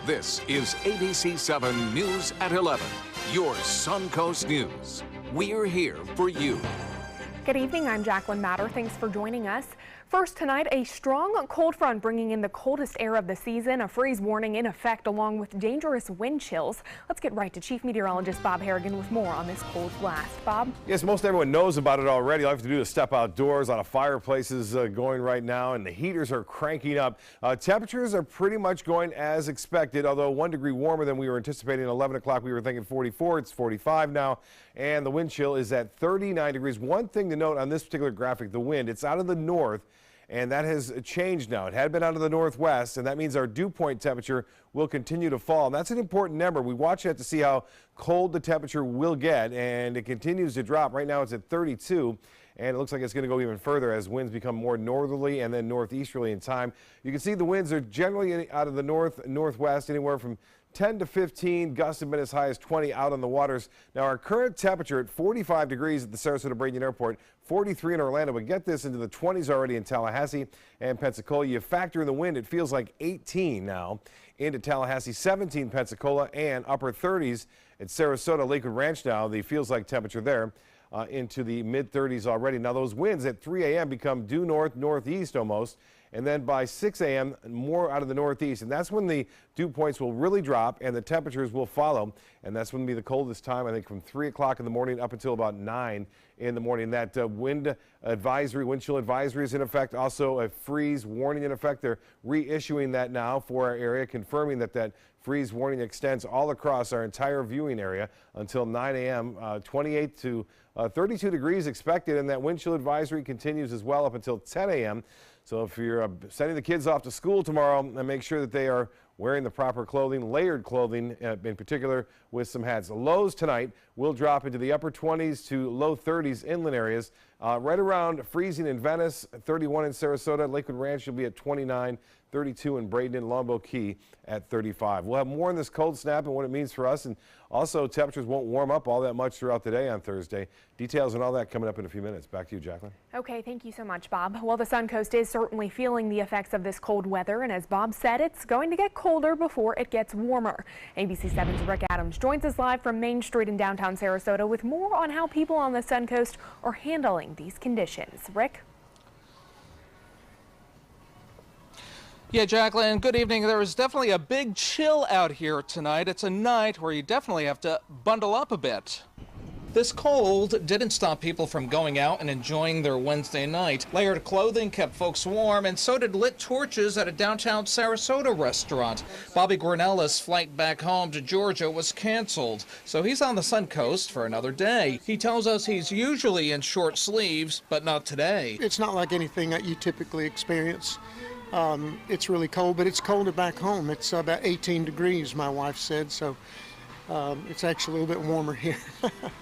This is ABC7 News at 11, your Suncoast News. We're here for you. Good evening, I'm Jacqueline Matter. Thanks for joining us. First tonight, a strong cold front bringing in the coldest air of the season, a freeze warning in effect along with dangerous wind chills. Let's get right to Chief Meteorologist Bob Harrigan with more on this cold blast. Bob? Yes, most everyone knows about it already. All you have to do is step outdoors. A lot of fireplaces going right now, and the heaters are cranking up. Temperatures are pretty much going as expected, although 1 degree warmer than we were anticipating at 11 o'clock. We were thinking 44. It's 45 now, and the wind chill is at 39 degrees. One thing to note on this particular graphic, the wind, it's out of the north, and that has changed now. It had been out of the northwest, and that means our dew point temperature will continue to fall. And that's an important number. We watch that to see how cold the temperature will get, and it continues to drop. Right now it's at 32, and it looks like it's going to go even further as winds become more northerly and then northeasterly in time. You can see the winds are generally out of the northwest, anywhere from 10 to 15, gusts have been as high as 20 out on the waters. Now our current temperature at 45 degrees at the Sarasota-Bradenton Airport, 43 in Orlando, but get this, into the 20s already in Tallahassee and Pensacola. You factor in the wind, it feels like 18 now into Tallahassee, 17 Pensacola, and upper 30s at Sarasota, Lakewood Ranch now. The feels like temperature there into the mid 30s already. Now those winds at 3 a.m. become due north, northeast almost. And then by 6 a.m., more out of the northeast. And that's when the dew points will really drop and the temperatures will follow. And that's when it'll be the coldest time, I think, from 3 o'clock in the morning up until about 9 in the morning. That wind chill advisory is in effect. Also a freeze warning in effect. They're reissuing that now for our area, confirming that that freeze warning extends all across our entire viewing area until 9 a.m. 28 to 32 degrees expected. And that wind chill advisory continues as well up until 10 a.m. So if you're sending the kids off to school tomorrow, make sure that they are wearing the proper clothing, layered clothing in particular, with some hats. The lows tonight will drop into the upper 20s to low 30s inland areas, right around freezing in Venice, 31 in Sarasota. Lakewood Ranch will be at 29, 32 in Bradenton, Longboat Key at 35. We'll have more on this cold snap and what it means for us, and also temperatures won't warm up all that much throughout the day on Thursday. Details on all that coming up in a few minutes. Back to you, Jacqueline. Okay, thank you so much, Bob. Well, the Suncoast is certainly feeling the effects of this cold weather, and as Bob said, it's going to get colder before it gets warmer. ABC7's Rick Adams joins us live from Main Street in downtown Sarasota with more on how people on the Suncoast are handling these conditions. Rick? Yeah, Jacqueline, good evening. There is definitely a big chill out here tonight. It's a night where you definitely have to bundle up a bit. This cold didn't stop people from going out and enjoying their Wednesday night. Layered clothing kept folks warm, and so did lit torches at a downtown Sarasota restaurant. Bobby Grinella's flight back home to Georgia was canceled, so he's on the Suncoast for another day. He tells us he's usually in short sleeves, but not today. It's not like anything that you typically experience. It's really cold, but it's colder back home. It's about 18 degrees, my wife said, so it's actually a little bit warmer here.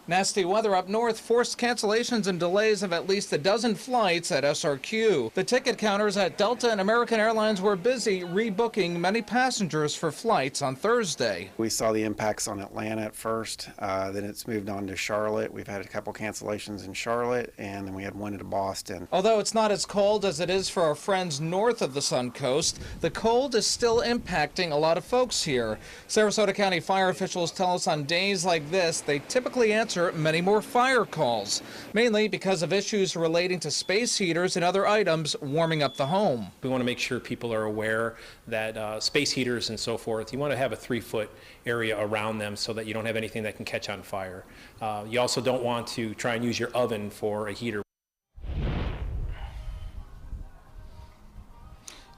Nasty weather up north forced cancellations and delays of at least a dozen flights at SRQ. The ticket counters at Delta and American Airlines were busy rebooking many passengers for flights on Thursday. We saw the impacts on Atlanta at first, then it's moved on to Charlotte. We've had a couple cancellations in Charlotte, and then we had one to Boston. Although it's not as cold as it is for our friends north of the Suncoast, the cold is still impacting a lot of folks here. Sarasota County fire officials tell us on days like this, they typically answer many more fire calls, mainly because of issues relating to space heaters and other items warming up the home. We want to make sure people are aware that space heaters and so forth, you want to have a 3-foot area around them so that you don't have anything that can catch on fire. You also don't want to try and use your oven for a heater.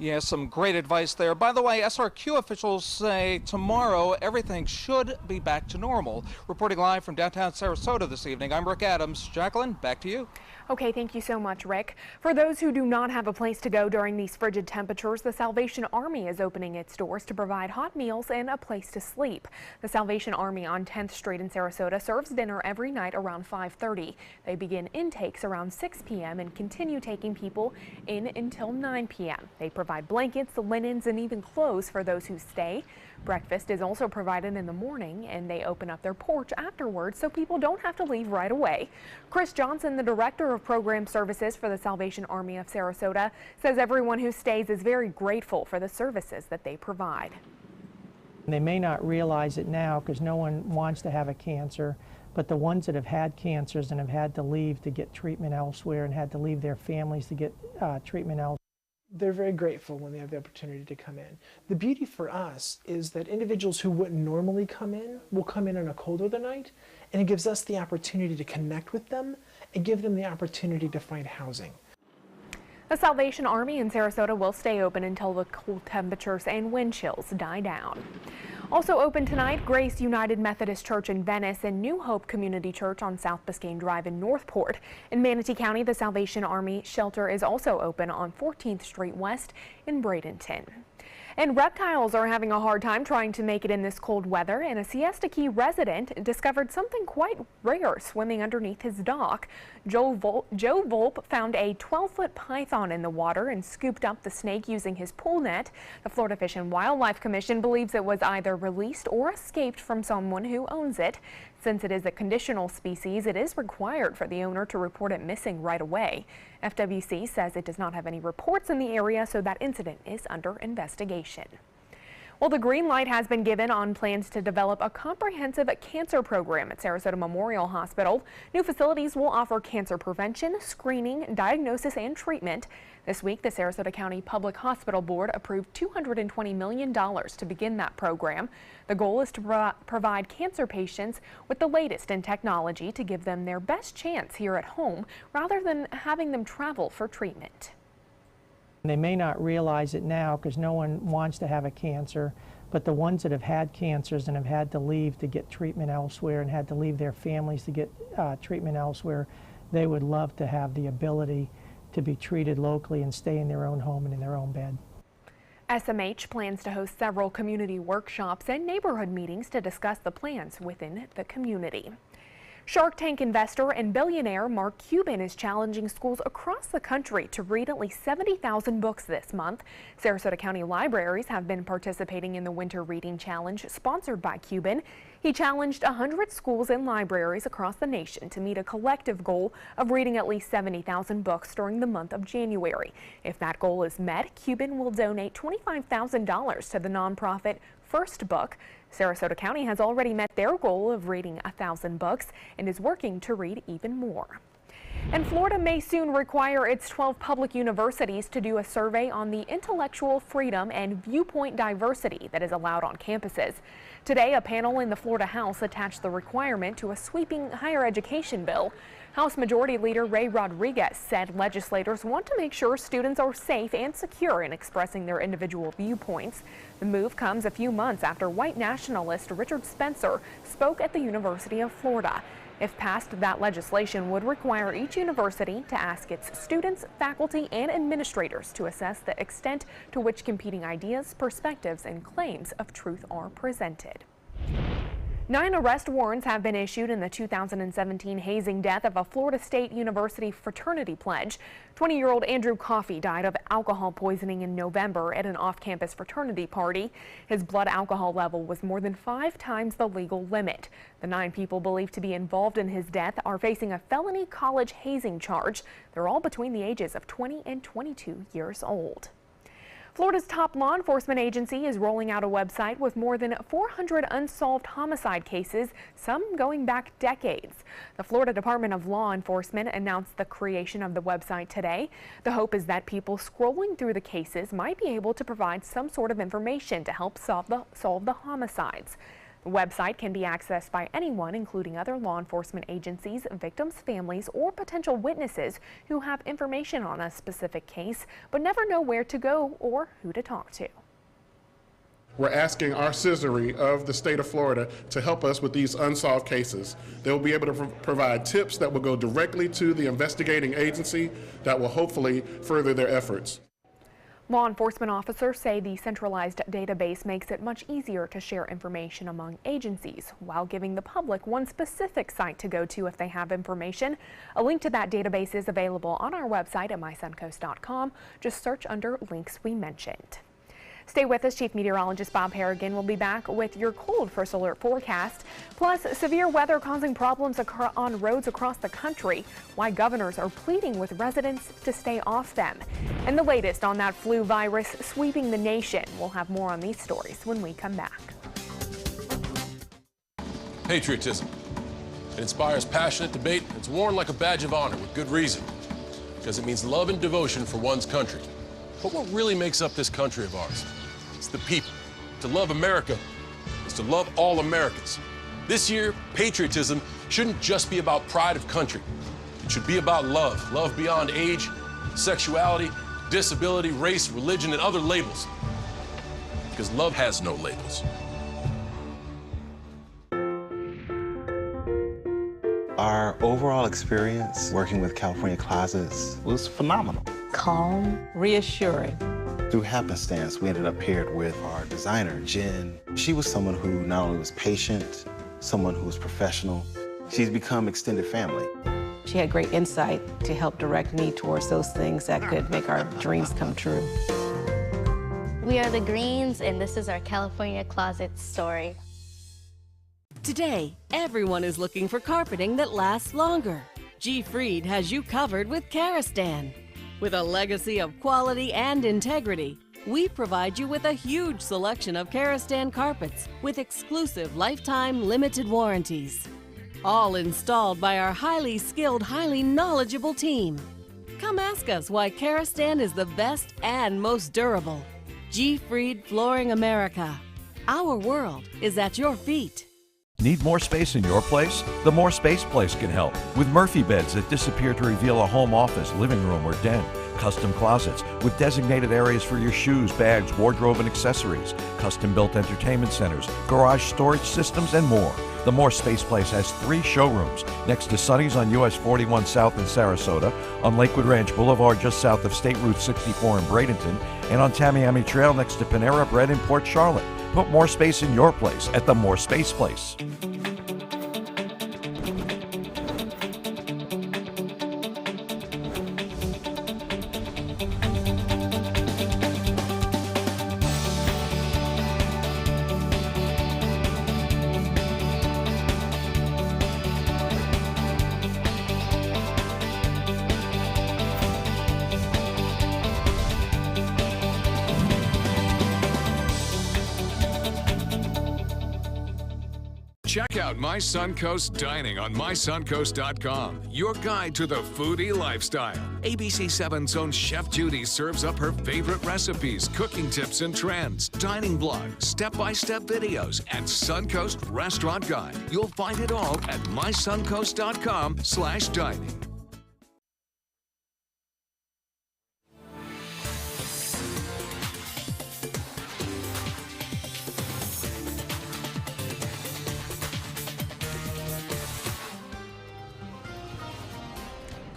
Yeah, some great advice there. By the way, SRQ officials say tomorrow everything should be back to normal. Reporting live from downtown Sarasota this evening, I'm Rick Adams. Jacqueline, back to you. Okay, thank you so much, Rick. For those who do not have a place to go during these frigid temperatures, the Salvation Army is opening its doors to provide hot meals and a place to sleep. The Salvation Army on 10th Street in Sarasota serves dinner every night around 5:30. They begin intakes around 6 p.m. and continue taking people in until 9 p.m. They provide blankets, linens, and even clothes for those who stay. Breakfast is also provided in the morning, and they open up their porch afterwards so people don't have to leave right away. Chris Johnson, the Director of Program Services for the Salvation Army of Sarasota, says everyone who stays is very grateful for the services that they provide. They may not realize it now because no one wants to have a cancer, but the ones that have had cancers and have had to leave to get treatment elsewhere and had to leave their families to get treatment elsewhere. They're very grateful when they have the opportunity to come in. The beauty for us is that individuals who wouldn't normally come in will come in on a cold weather night, and it gives us the opportunity to connect with them and give them the opportunity to find housing. The Salvation Army in Sarasota will stay open until the cold temperatures and wind chills die down. Also open tonight, Grace United Methodist Church in Venice and New Hope Community Church on South Biscayne Drive in Northport. In Manatee County, the Salvation Army shelter is also open on 14th Street West in Bradenton. And reptiles are having a hard time trying to make it in this cold weather, and a Siesta Key resident discovered something quite rare swimming underneath his dock. Joe Volpe found a 12-foot python in the water and scooped up the snake using his pool net. The Florida Fish and Wildlife Commission believes it was either released or escaped from someone who owns it. Since it is a conditional species, it is required for the owner to report it missing right away. FWC says it does not have any reports in the area, so that incident is under investigation. Well, the green light has been given on plans to develop a comprehensive cancer program at Sarasota Memorial Hospital. New facilities will offer cancer prevention, screening, diagnosis, and treatment. This week, the Sarasota County Public Hospital Board approved $220 million to begin that program. The goal is to provide cancer patients with the latest in technology to give them their best chance here at home rather than having them travel for treatment. They may not realize it now because no one wants to have a cancer, but the ones that have had cancers and have had to leave to get treatment elsewhere and had to leave their families to get treatment elsewhere, they would love to have the ability to be treated locally and stay in their own home and in their own bed. SMH plans to host several community workshops and neighborhood meetings to discuss the plans within the community. Shark Tank investor and billionaire Mark Cuban is challenging schools across the country to read at least 70,000 books this month. Sarasota County libraries have been participating in the Winter Reading Challenge sponsored by Cuban. He challenged 100 schools and libraries across the nation to meet a collective goal of reading at least 70,000 books during the month of January. If that goal is met, Cuban will donate $25,000 to the nonprofit First Book. Sarasota County has already met their goal of reading 1,000 books and is working to read even more. And Florida may soon require its 12 public universities to do a survey on the intellectual freedom and viewpoint diversity that is allowed on campuses. Today, a panel in the Florida House attached the requirement to a sweeping higher education bill. House Majority Leader Ray Rodriguez said legislators want to make sure students are safe and secure in expressing their individual viewpoints. The move comes a few months after white nationalist Richard Spencer spoke at the University of Florida. If passed, that legislation would require each university to ask its students, faculty, and administrators to assess the extent to which competing ideas, perspectives, and claims of truth are presented. 9 arrest warrants have been issued in the 2017 hazing death of a Florida State University fraternity pledge. 20-year-old Andrew Coffey died of alcohol poisoning in November at an off-campus fraternity party. His blood alcohol level was more than 5 times the legal limit. The 9 people believed to be involved in his death are facing a felony college hazing charge. They're all between the ages of 20 and 22 years old. Florida's top law enforcement agency is rolling out a website with more than 400 unsolved homicide cases, some going back decades. The Florida Department of Law Enforcement announced the creation of the website today. The hope is that people scrolling through the cases might be able to provide some sort of information to help solve the homicides. The website can be accessed by anyone, including other law enforcement agencies, victims' families, or potential witnesses who have information on a specific case but never know where to go or who to talk to. We're asking our citizenry of the state of Florida to help us with these unsolved cases. They'll be able to provide tips that will go directly to the investigating agency that will hopefully further their efforts. Law enforcement officers say the centralized database makes it much easier to share information among agencies while giving the public one specific site to go to if they have information. A link to that database is available on our website at mysuncoast.com. Just search under links we mentioned. Stay with us. Chief Meteorologist Bob Harrigan will be back with your cold first alert forecast. Plus, severe weather causing problems on roads across the country. Why governors are pleading with residents to stay off them. And the latest on that flu virus sweeping the nation. We'll have more on these stories when we come back. Patriotism. It inspires passionate debate. It's worn like a badge of honor with good reason, because it means love and devotion for one's country. But what really makes up this country of ours? It's the people. To love America is to love all Americans. This year, patriotism shouldn't just be about pride of country. It should be about love. Love beyond age, sexuality, disability, race, religion, and other labels. Because love has no labels. Our overall experience working with California Closets was phenomenal. Calm, reassuring. Through happenstance, we ended up paired with our designer, Jen. She was someone who not only was patient, someone who was professional. She's become extended family. She had great insight to help direct me towards those things that could make our dreams come true. We are the Greens, and this is our California Closet story. Today, everyone is looking for carpeting that lasts longer. G. Fried has you covered with Karastan. With a legacy of quality and integrity, we provide you with a huge selection of Karastan carpets with exclusive lifetime limited warranties. All installed by our highly skilled, highly knowledgeable team. Come ask us why Karastan is the best and most durable. G. Fried Flooring America. Our world is at your feet. Need more space in your place? The More Space Place can help with Murphy beds that disappear to reveal a home office, living room, or den. Custom closets with designated areas for your shoes, bags, wardrobe, and accessories. Custom-built entertainment centers, garage storage systems, and more. The More Space Place has 3 showrooms next to Sonny's on US 41 South in Sarasota, on Lakewood Ranch Boulevard just south of State Route 64 in Bradenton, and on Tamiami Trail next to Panera Bread in Port Charlotte. Put more space in your place at the More Space Place. Check out My Suncoast Dining on mysuncoast.com, your guide to the foodie lifestyle. ABC7's own Chef Judy serves up her favorite recipes, cooking tips and trends, dining blogs, step-by-step videos, and Suncoast Restaurant Guide. You'll find it all at mysuncoast.com/dining.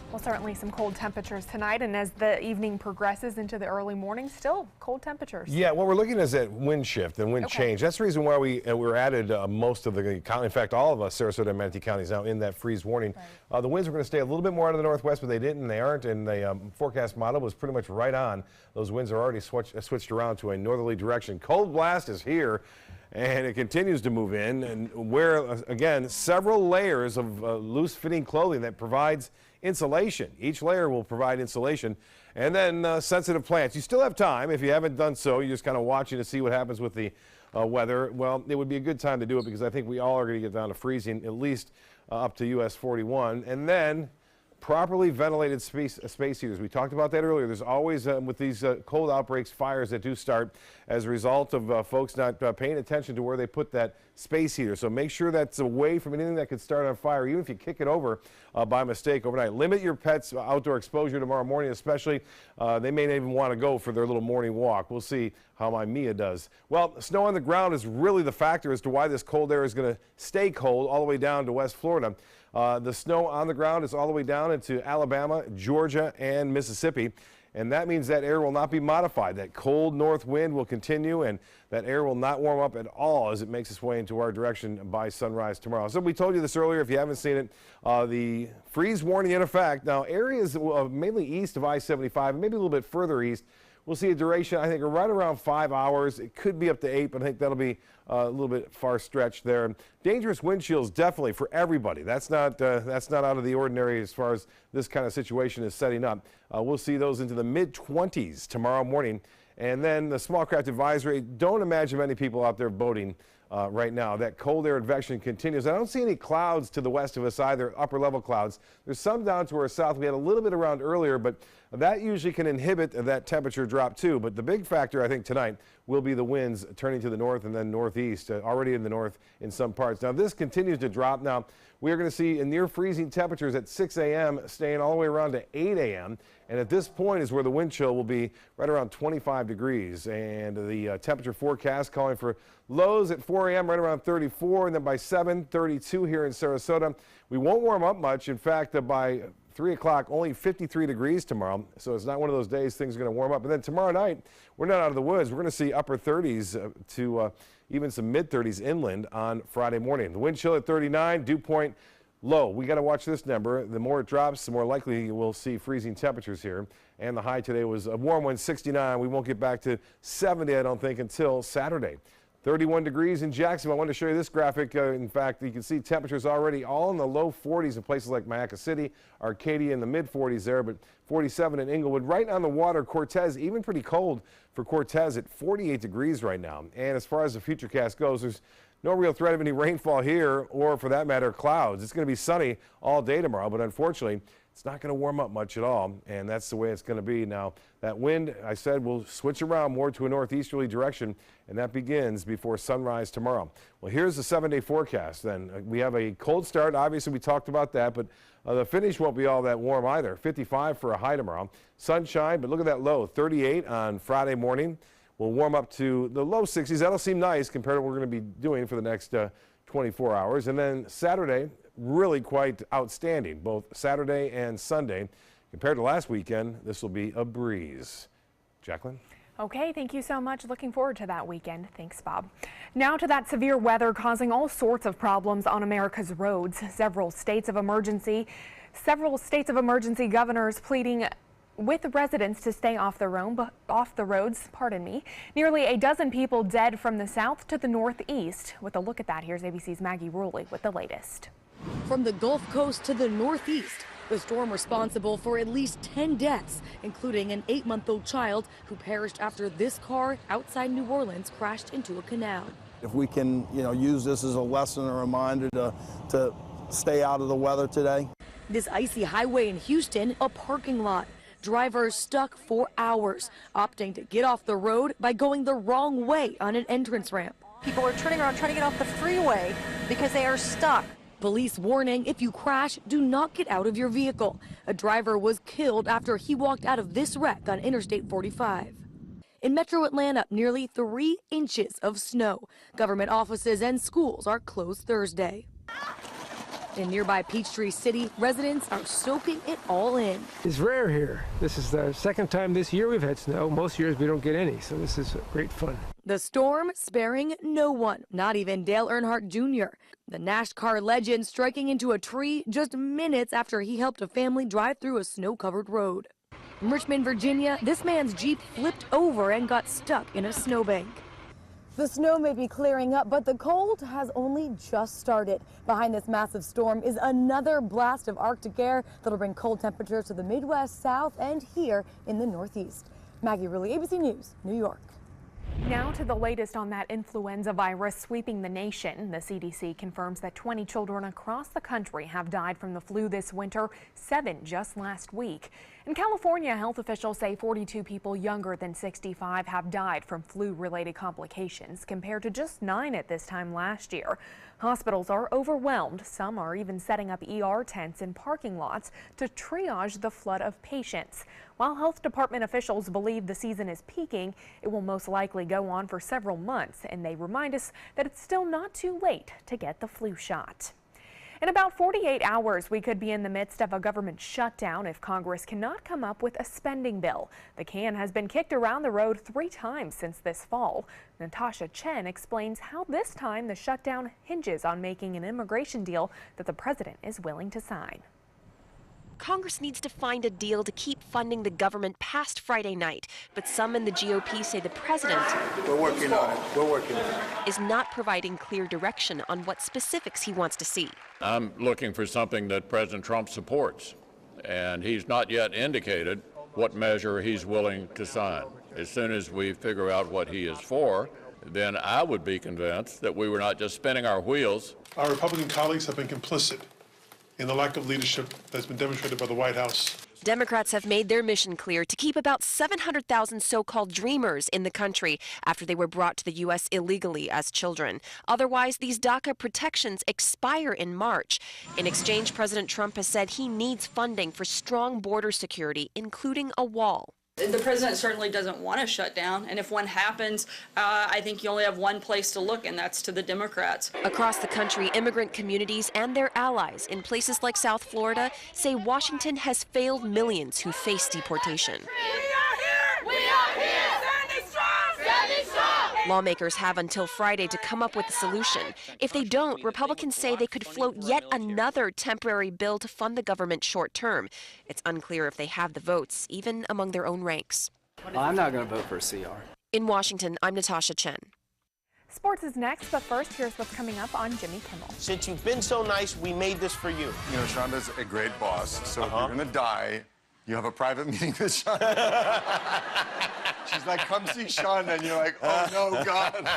Well, certainly some cold temperatures tonight, and as the evening progresses into the early morning, still cold temperatures. Yeah, what we're looking at is wind shift and wind change. That's the reason why we were added most of the county. In fact, all of us, Sarasota and Manatee counties, now in that freeze warning. Right. The winds are going to stay a little bit more out of the northwest, but they didn't, and they aren't. And the forecast model was pretty much right on. Those winds are already switched around to a northerly direction. Cold blast is here, and it continues to move in, and wear, again, several layers of loose-fitting clothing that provides insulation. Each layer will provide insulation. And then sensitive plants. You still have time. If you haven't done so, you're just kind of watching to see what happens with the weather. Well, it would be a good time to do it because I think we all are going to get down to freezing, at least up to US 41. And then properly ventilated space heaters. We talked about that earlier. There's always, with these cold outbreaks, fires that do start as a result of folks not paying attention to where they put that space heater. So make sure that's away from anything that could start on fire, even if you kick it over by mistake overnight. Limit your pets' outdoor exposure tomorrow morning, especially. They may not even want to go for their little morning walk. We'll see how my Mia does. Well, snow on the ground is really the factor as to why this cold air is going to stay cold all the way down to West Florida. The snow on the ground is all the way down into Alabama, Georgia, and Mississippi. And that means that air will not be modified. That cold north wind will continue, and that air will not warm up at all as it makes its way into our direction by sunrise tomorrow. So we told you this earlier if you haven't seen it. The freeze warning in effect. Now, areas mainly east of I-75 and maybe a little bit further east, we'll see a duration, I think, right around 5 hours. It could be up to 8, but I think that'll be a little bit far stretched there. Dangerous wind chills definitely for everybody. That's not out of the ordinary as far as this kind of situation is setting up. We'll see those into the mid-20s tomorrow morning. And then the small craft advisory, don't imagine many people out there boating right now. That cold air advection continues. I don't see any clouds to the west of us either, upper level clouds. There's some down to our south. We had a little bit around earlier, but that usually can inhibit that temperature drop too. But the big factor, I think, tonight will be the winds turning to the north and then northeast, already in the north in some parts. Now, this continues to drop. Now, we are going to see near freezing temperatures at 6 a.m., staying all the way around to 8 a.m. And at this point is where the wind chill will be right around 25 degrees. And the temperature forecast calling for lows at 4 a.m. right around 34. And then by 7, 32 here in Sarasota. We won't warm up much. In fact, by 3 o'clock, only 53 degrees tomorrow. So it's not one of those days things are going to warm up. And then tomorrow night, we're not out of the woods. We're going to see upper 30s to even some mid-30s inland on Friday morning. The wind chill at 39, dew point low. We got to watch this number. The more it drops, the more likely we'll see freezing temperatures here. And the high today was a warm one, 69. We won't get back to 70, I don't think, until Saturday. 31 degrees in Jacksonville. I wanted to show you this graphic. In fact, you can see temperatures already all in the low 40s in places like Mayaca City, Arcadia in the mid 40s there, but 47 in Inglewood. Right on the water, Cortez, even pretty cold for Cortez at 48 degrees right now. And as far as the futurecast goes, there's no real threat of any rainfall here or, for that matter, clouds. It's going to be sunny all day tomorrow, but unfortunately, it's not going to warm up much at all, and that's the way it's going to be. Now, that wind, I said, will switch around more to a northeasterly direction, and that begins before sunrise tomorrow. Well, here's the 7-day forecast then. We have a cold start. Obviously, we talked about that, but the finish won't be all that warm either. 55 for a high tomorrow. Sunshine, but look at that low, 38 on Friday morning. We'll warm up to the low 60s. That'll seem nice compared to what we're going to be doing for the next 24 hours. And then Saturday, really quite outstanding, both Saturday and Sunday. Compared to last weekend, this will be a breeze. Jacqueline? Okay, thank you so much. Looking forward to that weekend. Thanks, Bob. Now to that severe weather causing all sorts of problems on America's roads. Several states of emergency governors pleading with residents to stay off the roads. Nearly a dozen people dead from the south to the northeast. With a look at that, here's ABC's Maggie Ruley with the latest. From the Gulf Coast to the northeast, the storm responsible for at least 10 deaths, including an 8-month-old child who perished after this car outside New Orleans crashed into a canal. If we can, use this as a lesson, a reminder to stay out of the weather today. This icy highway in Houston, a parking lot. Drivers stuck for hours, opting to get off the road by going the wrong way on an entrance ramp. People are turning around trying to get off the freeway because they are stuck. Police warning, if you crash, do not get out of your vehicle. A driver was killed after he walked out of this wreck on Interstate 45. In metro Atlanta, nearly 3 inches of snow. Government offices and schools are closed Thursday. In nearby Peachtree City, residents are soaking it all in. It's rare here. This is the second time this year we've had snow. Most years we don't get any, so this is great fun. The storm sparing no one, not even Dale Earnhardt Jr., the NASCAR legend striking into a tree just minutes after he helped a family drive through a snow-covered road. In Richmond, Virginia, this man's Jeep flipped over and got stuck in a snowbank. The snow may be clearing up, but the cold has only just started. Behind this massive storm is another blast of Arctic air that'll bring cold temperatures to the Midwest, South, and here in the Northeast. Maggie Ruley, ABC News, New York. Now to the latest on that influenza virus sweeping the nation. The CDC confirms that 20 children across the country have died from the flu this winter, 7 just last week. In California, health officials say 42 people younger than 65 have died from flu-related complications, compared to just 9 at this time last year. Hospitals are overwhelmed. Some are even setting up ER tents in parking lots to triage the flood of patients. While health department officials believe the season is peaking, it will most likely go on for several months, and they remind us that it's still not too late to get the flu shot. In about 48 hours, we could be in the midst of a government shutdown if Congress cannot come up with a spending bill. The can has been kicked around the road 3 times since this fall. Natasha Chen explains how this time the shutdown hinges on making an immigration deal that the president is willing to sign. Congress needs to find a deal to keep funding the government past Friday night, but some in the GOP say the president is not providing clear direction on what specifics he wants to see. I'm looking for something that President Trump supports, and he's not yet indicated what measure he's willing to sign. As soon as we figure out what he is for, then I would be convinced that we were not just spinning our wheels. Our Republican colleagues have been complicit in the lack of leadership that's been demonstrated by the White House. Democrats have made their mission clear to keep about 700,000 so-called dreamers in the country after they were brought to the U.S. illegally as children. Otherwise, these DACA protections expire in March. In exchange, President Trump has said he needs funding for strong border security, including a wall. The president certainly doesn't want to shut down, and if one happens, I think you only have one place to look, and that's to the Democrats. Across the country, immigrant communities and their allies in places like South Florida say Washington has failed millions who face deportation. We are here! Standing strong! Standing strong! Lawmakers have until Friday to come up with a solution. If they don't, Republicans say they could float yet another temporary bill to fund the government short term. It's unclear if they have the votes, even among their own ranks. I'm not going to vote for a CR. In Washington, I'm Natasha Chen. Sports is next, but first, here's what's coming up on Jimmy Kimmel. Since you've been so nice, we made this for you. You know, Shonda's a great boss, so if you're going to die, you have a private meeting with Shonda. She's like, come see Shonda, and you're like, oh no, God.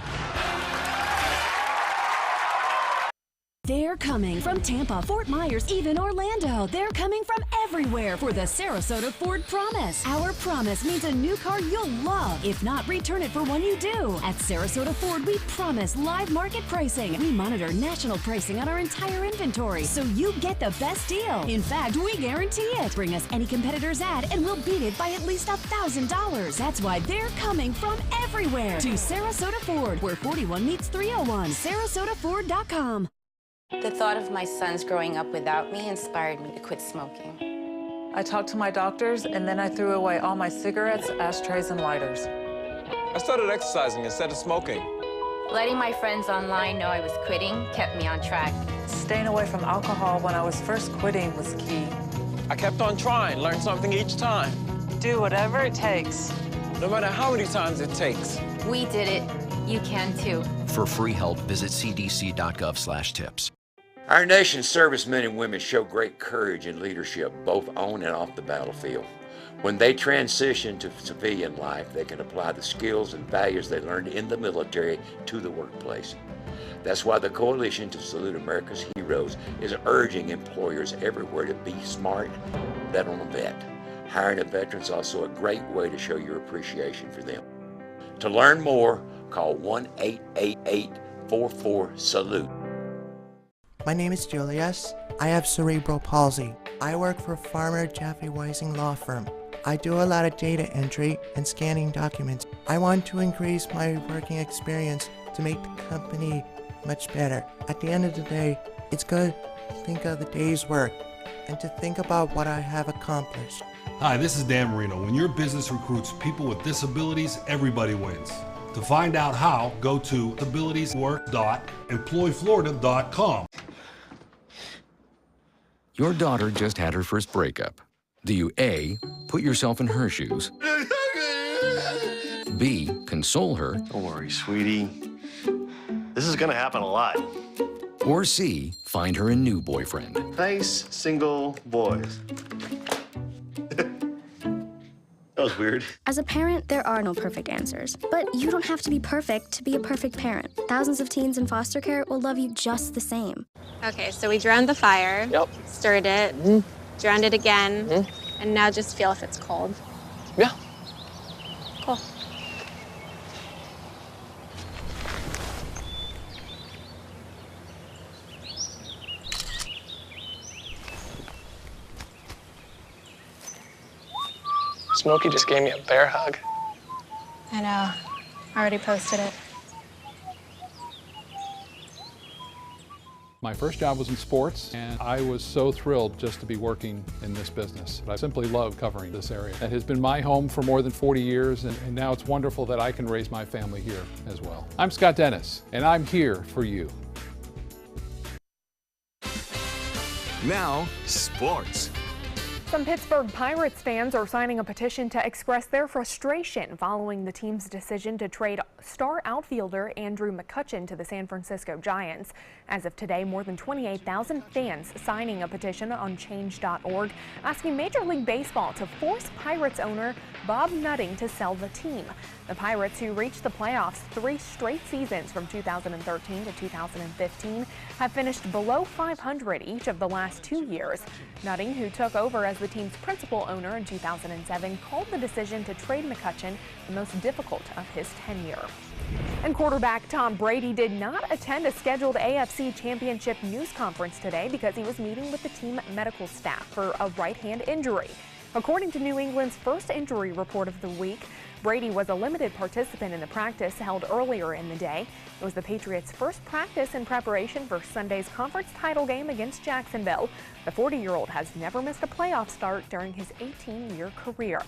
They're coming from Tampa, Fort Myers, even Orlando. They're coming from everywhere for the Sarasota Ford Promise. Our promise means a new car you'll love. If not, return it for one you do. At Sarasota Ford, we promise live market pricing. We monitor national pricing on our entire inventory, so you get the best deal. In fact, we guarantee it. Bring us any competitor's ad, and we'll beat it by at least $1,000. That's why they're coming from everywhere to Sarasota Ford, where 41 meets 301. SarasotaFord.com. The thought of my sons growing up without me inspired me to quit smoking. I talked to my doctors, and then I threw away all my cigarettes, ashtrays, and lighters. I started exercising instead of smoking. Letting my friends online know I was quitting kept me on track. Staying away from alcohol when I was first quitting was key. I kept on trying, learned something each time. Do whatever it takes. No matter how many times it takes. We did it. You can too. For free help, visit cdc.gov/tips. Our nation's servicemen and women show great courage and leadership, both on and off the battlefield. When they transition to civilian life, they can apply the skills and values they learned in the military to the workplace. That's why the Coalition to Salute America's Heroes is urging employers everywhere to be smart, bet on a vet. Hiring a veteran is also a great way to show your appreciation for them. To learn more, call 1-888-44-SALUTE. My name is Julius. I have cerebral palsy. I work for Farmer Jeffrey Weising Law Firm. I do a lot of data entry and scanning documents. I want to increase my working experience to make the company much better. At the end of the day, it's good to think of the day's work and to think about what I have accomplished. Hi, this is Dan Marino. When your business recruits people with disabilities, everybody wins. To find out how, go to abilitieswork.employflorida.com. Your daughter just had her first breakup. Do you A, put yourself in her shoes? B, console her? Don't worry, sweetie. This is gonna happen a lot. Or C, find her a new boyfriend? Nice, single boys. That was weird. As a parent, there are no perfect answers. But you don't have to be perfect to be a perfect parent. Thousands of teens in foster care will love you just the same. Okay, so we drowned the fire, stirred it, drowned it again, and now just feel if it's cold. Yeah. Cool. Smokey just gave me a bear hug. I know. Already posted it. My first job was in sports, and I was so thrilled just to be working in this business. I simply love covering this area. It has been my home for more than 40 years, and now it's wonderful that I can raise my family here as well. I'm Scott Dennis, and I'm here for you. Now, sports. Some Pittsburgh Pirates fans are signing a petition to express their frustration following the team's decision to trade star outfielder Andrew McCutchen to the San Francisco Giants. As of today, more than 28,000 fans signing a petition on change.org asking Major League Baseball to force Pirates owner Bob Nutting to sell the team. The Pirates, who reached the playoffs 3 straight seasons from 2013 to 2015, have finished below 500 each of the last 2 years. Nutting, who took over as the team's principal owner in 2007, called the decision to trade McCutchen the most difficult of his tenure. And quarterback Tom Brady did not attend a scheduled AFC Championship news conference today because he was meeting with the team medical staff for a right hand injury. According to New England's first injury report of the week, Brady was a limited participant in the practice held earlier in the day. It was the Patriots' first practice in preparation for Sunday's conference title game against Jacksonville. The 40-year-old has never missed a playoff start during his 18-year career.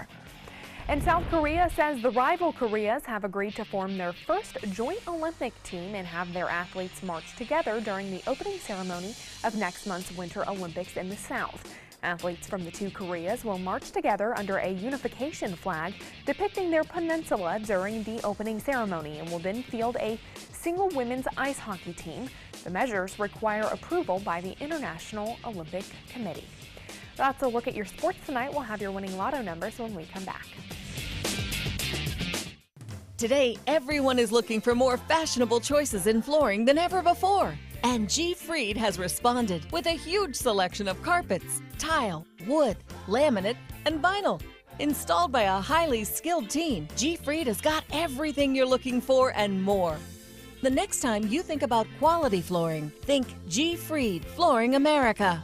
And South Korea says the rival Koreas have agreed to form their first joint Olympic team and have their athletes march together during the opening ceremony of next month's Winter Olympics in the South. Athletes from the two Koreas will march together under a unification flag depicting their peninsula during the opening ceremony and will then field a single women's ice hockey team. The measures require approval by the International Olympic Committee. That's a look at your sports tonight. We'll have your winning lotto numbers when we come back. Today, everyone is looking for more fashionable choices in flooring than ever before. And G. Fried has responded with a huge selection of carpets, tile, wood, laminate, and vinyl. Installed by a highly skilled team, G. Fried has got everything you're looking for and more. The next time you think about quality flooring, think G. Fried Flooring America.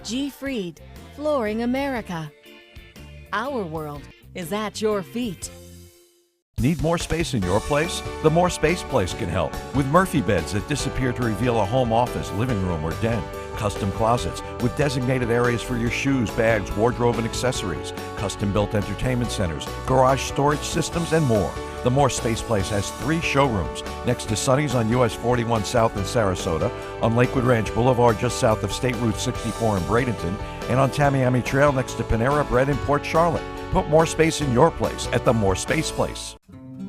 G. Fried Flooring America. Our world is at your feet. Need more space in your place? The More Space Place can help. With Murphy beds that disappear to reveal a home office, living room, or den. Custom closets with designated areas for your shoes, bags, wardrobe, and accessories. Custom-built entertainment centers, garage storage systems, and more. The More Space Place has 3 showrooms next to Sunny's on US 41 South in Sarasota, on Lakewood Ranch Boulevard just south of State Route 64 in Bradenton, and on Tamiami Trail next to Panera Bread in Port Charlotte. Put more space in your place at the More Space Place.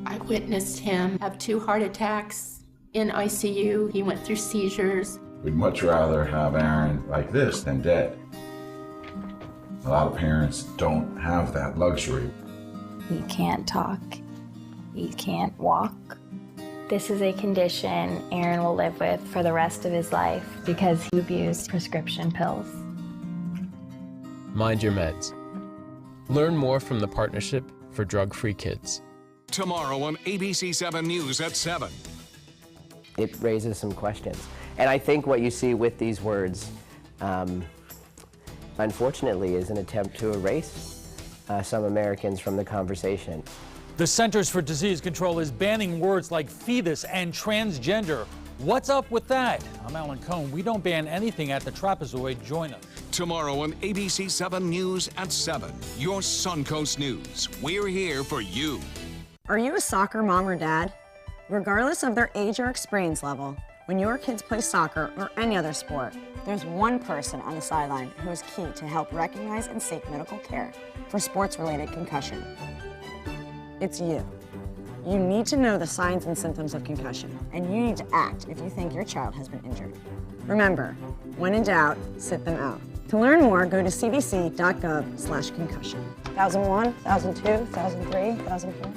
I witnessed him have 2 heart attacks in ICU. He went through seizures. We'd much rather have Aaron like this than dead. A lot of parents don't have that luxury. He can't talk. He can't walk. This is a condition Aaron will live with for the rest of his life because he abused prescription pills. Mind your meds. Learn more from the Partnership for Drug-Free Kids. Tomorrow on ABC7 News at 7. It raises some questions. And I think what you see with these words, unfortunately, is an attempt to erase some Americans from the conversation. The Centers for Disease Control is banning words like fetus and transgender. What's up with that? I'm Alan Cohn. We don't ban anything at the trapezoid. Join us. Tomorrow on ABC7 News at 7. Your Suncoast News. We're here for you. Are you a soccer mom or dad? Regardless of their age or experience level, when your kids play soccer or any other sport, there's one person on the sideline who is key to help recognize and seek medical care for sports-related concussion. It's you. You need to know the signs and symptoms of concussion, and you need to act if you think your child has been injured. Remember, when in doubt, sit them out. To learn more, go to cdc.gov/concussion. 1001, 1002, 1003, 1004.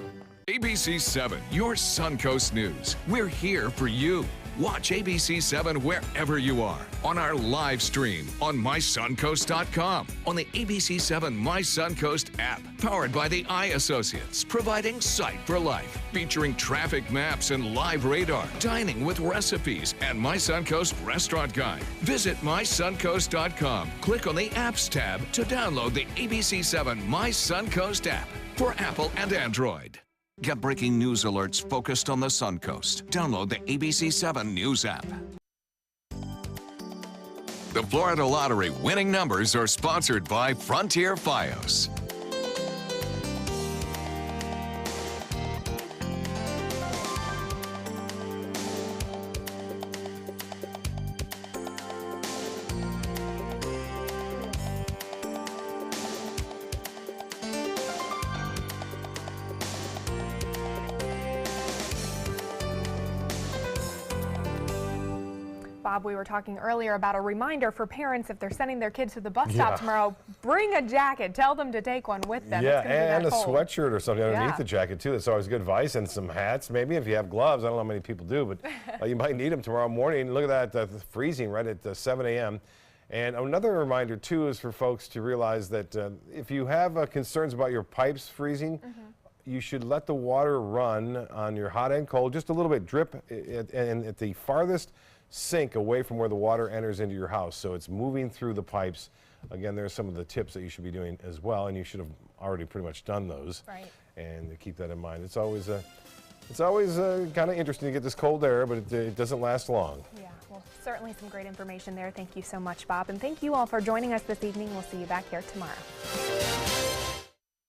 ABC7, your Suncoast News. We're here for you. Watch ABC7 wherever you are, on our live stream, on mysuncoast.com, on the ABC7 My Suncoast app, powered by the Eye Associates, providing sight for life, featuring traffic maps and live radar, dining with recipes, and My Suncoast Restaurant Guide. Visit mysuncoast.com. Click on the Apps tab to download the ABC7 My Suncoast app for Apple and Android. Get breaking news alerts focused on the Suncoast. Download the ABC7 News app. The Florida Lottery winning numbers are sponsored by Frontier Fios. Bob, we were talking earlier about a reminder for parents if they're sending their kids to the bus stop tomorrow, bring a jacket. Tell them to take one with them. Yeah, it's and a cold. sweatshirt or something underneath the jacket, too. That's always good advice. And some hats, maybe if you have gloves. I don't know how many people do, but you might need them tomorrow morning. Look at that, freezing right at 7 a.m. And another reminder, too, is for folks to realize that if you have concerns about your pipes freezing, you should let the water run on your hot and cold, just a little bit, drip at the farthest sink away from where the water enters into your house. So it's moving through the pipes. Again, there's some of the tips that you should be doing as well, and you should have already pretty much done those. Right. And keep that in mind. It's always kind of interesting to get this cold air, but it doesn't last long. Yeah, well, certainly some great information there. Thank you so much, Bob. And thank you all for joining us this evening. We'll see you back here tomorrow.